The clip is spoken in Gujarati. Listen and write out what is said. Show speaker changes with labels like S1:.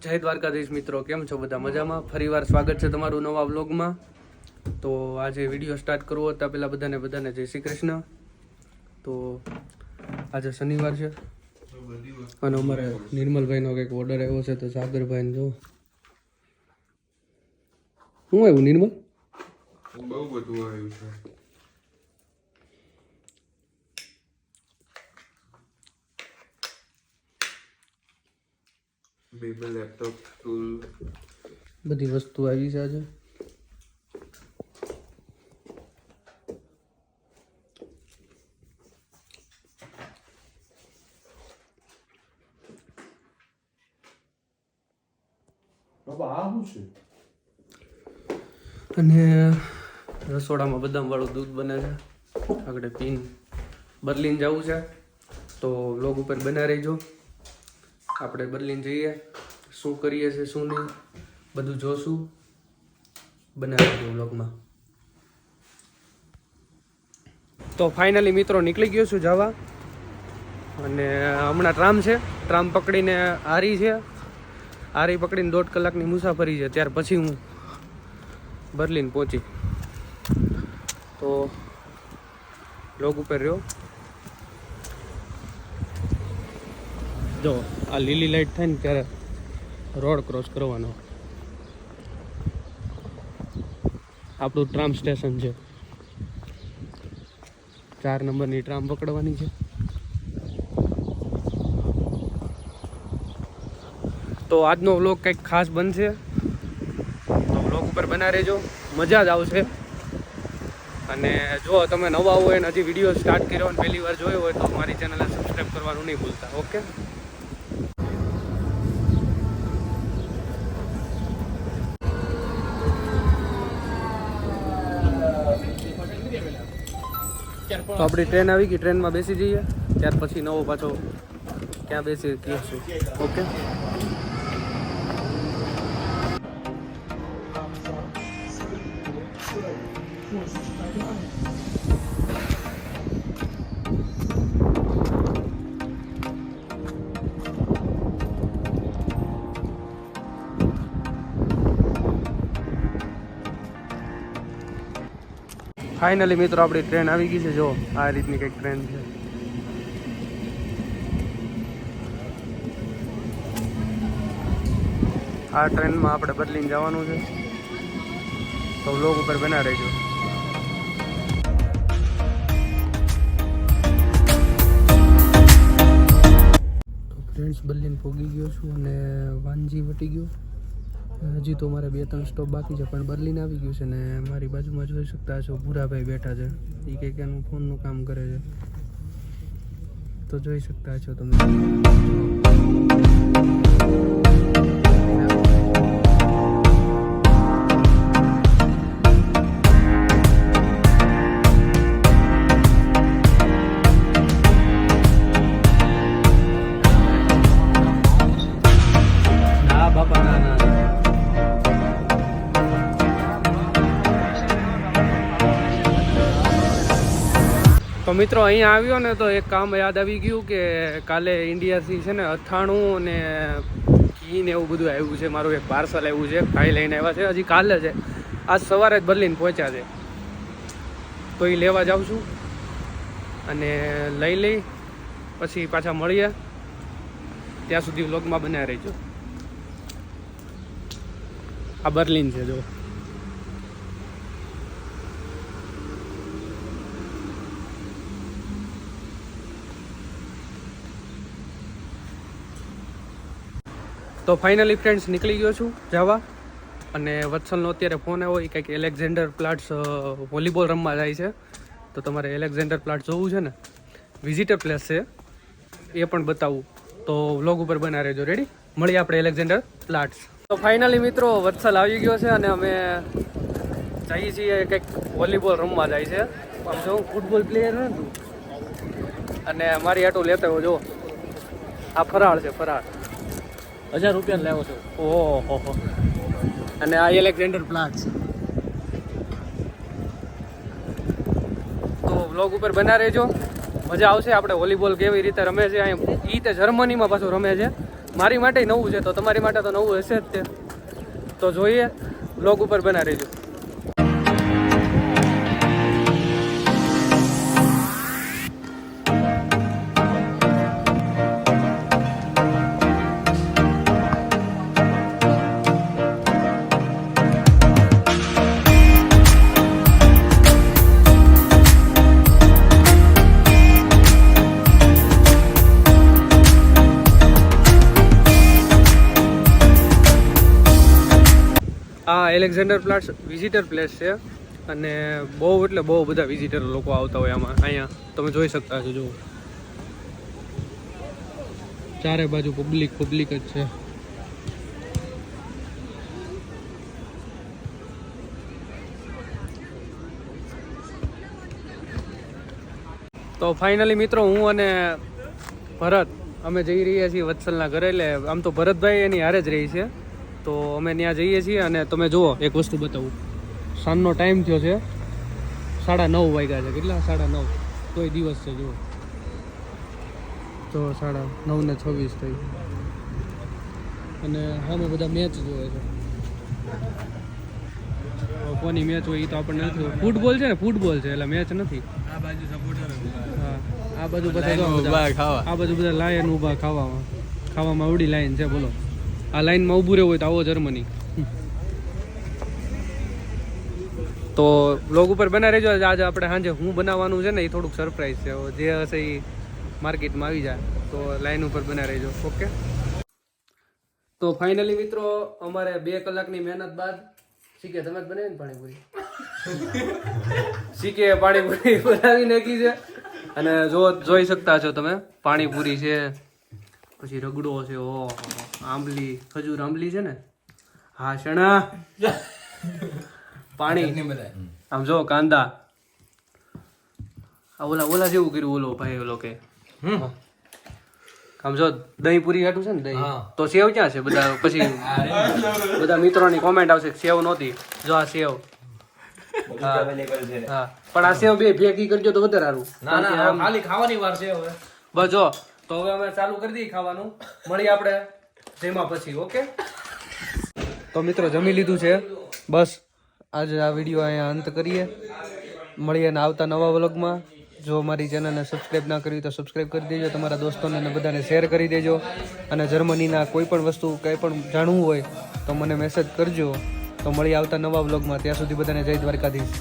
S1: જય દ્વારકાધીશ મિત્રો, કેમ છો બધા? મજામાં? ફરીવાર સ્વાગત છે તમારું નવા વ્લોગમાં. તો આજે વિડીયો સ્ટાર્ટ કરવો હતા પહેલાં બધાને જય શ્રી કૃષ્ણ. તો આજે શનિવાર છે અને અમારે નિર્મલભાઈનો કંઈક ઓર્ડર આવ્યો છે. તો સાગરભાઈને જો શું આવ્યું નિર્મલ?
S2: બહુ બધું આવ્યું છે. બેબલ લેપટોપ ટૂલ
S1: બધી વસ્તુ આવી છે આજે. અને રસોડામાં બદામવાળું દૂધ બને છે. આગળ પીન બર્લિન જવું છે તો વ્લોગ ઉપર બના રહીજો. આપણે બર્લિન જઈએ, શું કરીએ છીએ શું નહીં બધું જોશું. બનાવી દઉં વ્લોગમાં. તો ફાઇનલી મિત્રો નીકળી ગયો છું જવા. અને હમણાં ટ્રામ છે, ટ્રામ પકડીને આરી છે. આરી પકડીને 1.5 કલાકની મુસાફરી છે. ત્યાર પછી હું બર્લિન પહોંચી. તો વ્લોગ ઉપર રહ્યો. જો આ લીલી લાઈટ થાય ને ત્યારે રોડ ક્રોસ કરવાનો. આપણું ટ્રામ સ્ટેશન છે. 4 નંબરની ટ્રામ પકડવાની છે. તો આજનો વ્લોગ કંઈક ખાસ બનશે, તો વ્લોગ ઉપર બના રહેજો, મજા જ આવશે. અને જો તમે નવા હોય અને હજી વિડીયો સ્ટાર્ટ કર્યો અને પહેલી વાર જોયો હોય તો મારી ચેનલને સબસ્ક્રાઈબ કરવાનું નહીં ભૂલતા. ઓકે, તો આપણી ટ્રેન આવી ગઈ. ટ્રેનમાં બેસી જઈએ, ત્યાર પછી નવો પાછો ક્યાં બેસી કહીશું. ઓકે, ફાઇનલી મિત્રો આપણી ટ્રેન આવી ગઈ છે. જો આ રીતની કંઈક ટ્રેન છે. આ ટ્રેનમાં આપણે બર્લિન જવાનું છે. તો વ્લોગ ઉપર બના રહેજો. તો ફ્રેન્ડ્સ, બર્લિન પહોંચી ગયો છું અને વાંજી વટી ગયો. હજી તો મારે 2-3 સ્ટોપ બાકી છે, પણ બર્લિન આવી ગયું છે. ને મારી બાજુમાં જોઈ શકતા છો ભૂરાભાઈ બેઠા છે. એ કંઈક એનું ફોનનું કામ કરે છે. તો જોઈ શકતા છો તમે. ના બાપા, ના ના. તો મિત્રો અહીંયા આવ્યો ને તો એક કામ યાદ આવી ગયું કે કાલે ઇન્ડિયાથી છે ને અથાણું અને ઘી ને એવું બધું આવ્યું છે. મારું એક પાર્સલ આવ્યું છે, ભાઈ લઈને આવ્યા છે. હજી કાલે છે, આજ સવારે જ બર્લિન પહોંચ્યા છે. તો એ લેવા જાઉં છું અને લઈ પછી પાછા મળીએ. ત્યાં સુધી વ્લોગમાં બનાવી રહીજો. આ બર્લિન છે જો. તો ફાઇનલી ફ્રેન્ડ્સ નીકળી ગયો છું જવા. અને વત્સલનો અત્યારે ફોન આવ્યો. એ કંઈક એલેક્ઝાન્ડર પ્લાટ્સ વોલીબોલ રમવા જાય છે. તો તમારે એલેક્ઝાન્ડર પ્લાટ જોવું છે ને, વિઝિટર પ્લેસ છે, એ પણ બતાવું. તો વ્લોગ ઉપર બના રહેજો. રેડી, મળીએ આપણે એલેક્ઝાન્ડર પ્લાટ્સ. તો ફાઇનલી મિત્રો વત્સલ આવી ગયો છે અને અમે જઈએ છીએ કંઈક વોલીબોલ રમવા જાય છે. આમ જો ફૂટબોલ પ્લેયર નથી અને મારી આટું લેતા હોય. જો આ ફરાળ છે, ફરાળ. 1000 રૂપિયા લેવો છો. ઓહો. અને આ એલેક્ઝાન્ડર પ્લાટ્સ. તો વ્લોગ ઉપર બના રહેજો, મજા આવશે. આપણે વોલીબોલ કેવી રીતે રમે છે અહીંયા, એ તે જર્મનીમાં પાછું રમે છે. મારી માટે નવું છે, તો તમારી માટે તો નવું હશે જ તે. તો જોઈએ, બ્લોગ ઉપર બના રહેજો. આ એલેક્ઝાન્ડર પ્લાટ્સ વિઝિટર પ્લેસ છે અને બહુ એટલે બહુ બધા વિઝિટર લોકો આવતા હોય આમાં. અહીંયા તમે જોઈ શકતા છો, જુઓ ચારે બાજુ પબ્લિક જ છે. તો ફાઇનલી મિત્રો, હું અને ભરત અમે જઈ રહ્યા છીએ વત્સલના ઘરે. એટલે આમ તો ભરતભાઈ એની હારે જ રહી છે, તો અમે ત્યાં જઈએ છીએ. અને તમે જુઓ, એક વસ્તુ બતાવું, સાંજનો ટાઈમ થયો છે, 9:30 વાગ્યા છે. કેટલા? 9:30. તોય દિવસ છે, જુઓ તો 9:26 થઈ. અને સામે બધા મેચ જોવે છે. કોની મેચ હોય એ તો આપણને નથી. ફૂટબોલ છે ને, ફૂટબોલ છે, એટલે મેચ નથી. આ બાજુ સપોર્ટર. હા, આ બાજુ બધા આ બાજુ બધા લાયન ઊભા ખાવામાં અવડી લાઈન છે. બોલો, આ લાઈનમાં ઊભું રહેવું હોય તો આવો જર્મની. તો બ્લોગ ઉપર બના રહેજો. આજે આપણે સાંજે હું બનાવવાનું છે ને એ થોડુંક સરપ્રાઈઝ છે. જે હશે એ માર્કેટમાં આવી જાય, તો લાઈન ઉપર બના રહેજો. ઓકે. તો ફાઇનલી મિત્રો, અમારે 2 કલાકની મહેનત બાદ શીખે તમે જ બનાવી ને પાણીપુરી. શીખે પાણીપુરી બનાવી નાખી છે. અને જોઈ શકતા છો તમે, પાણીપુરી છે, પછી રગડો છે, ઓ આંબલી, ખજૂર આંબલી છે ને, હા શણા, પાણી, આમ જો કાંદા, આ ઓલા જેવું કર્યું, ઓલો ભાઈ ઓલો કે આમ જો દહીં પૂરી હાટું છે ને દહીં. તો સેવ ક્યાં છે? બધા પછી બધા મિત્રોની કોમેન્ટ આવશે સેવ નહોતી. જો આ સેવ, હા પણ આ સેવ બે ભેગી કરજો તો વધારે સારું. ખાલી ખાવાની વાર છે હવે. બસ જો, તો હવે અમે ચાલુ કરી દઈએ ખાવાનું. મળીએ આપણે જેમાં પછી. ઓકે. તો મિત્રો, જમી લીધું છે, બસ આજે આ વિડીયો અહીંયા અંત કરીએ. મળીએ ને આવતા નવા વ્લોગમાં. જો મારી ચેનલને સબસ્ક્રાઈબ ના કરી તો સબસ્ક્રાઈબ કરી દેજો, તમારા દોસ્તોને અને બધાને શેર કરી દેજો. અને જર્મનીના કોઈ પણ વસ્તુ કંઈ પણ જાણવું હોય તો મને મેસેજ કરજો. તો મળી આવતા નવા વ્લોગમાં. ત્યાં સુધી બધાને જય દ્વારકાધીશ.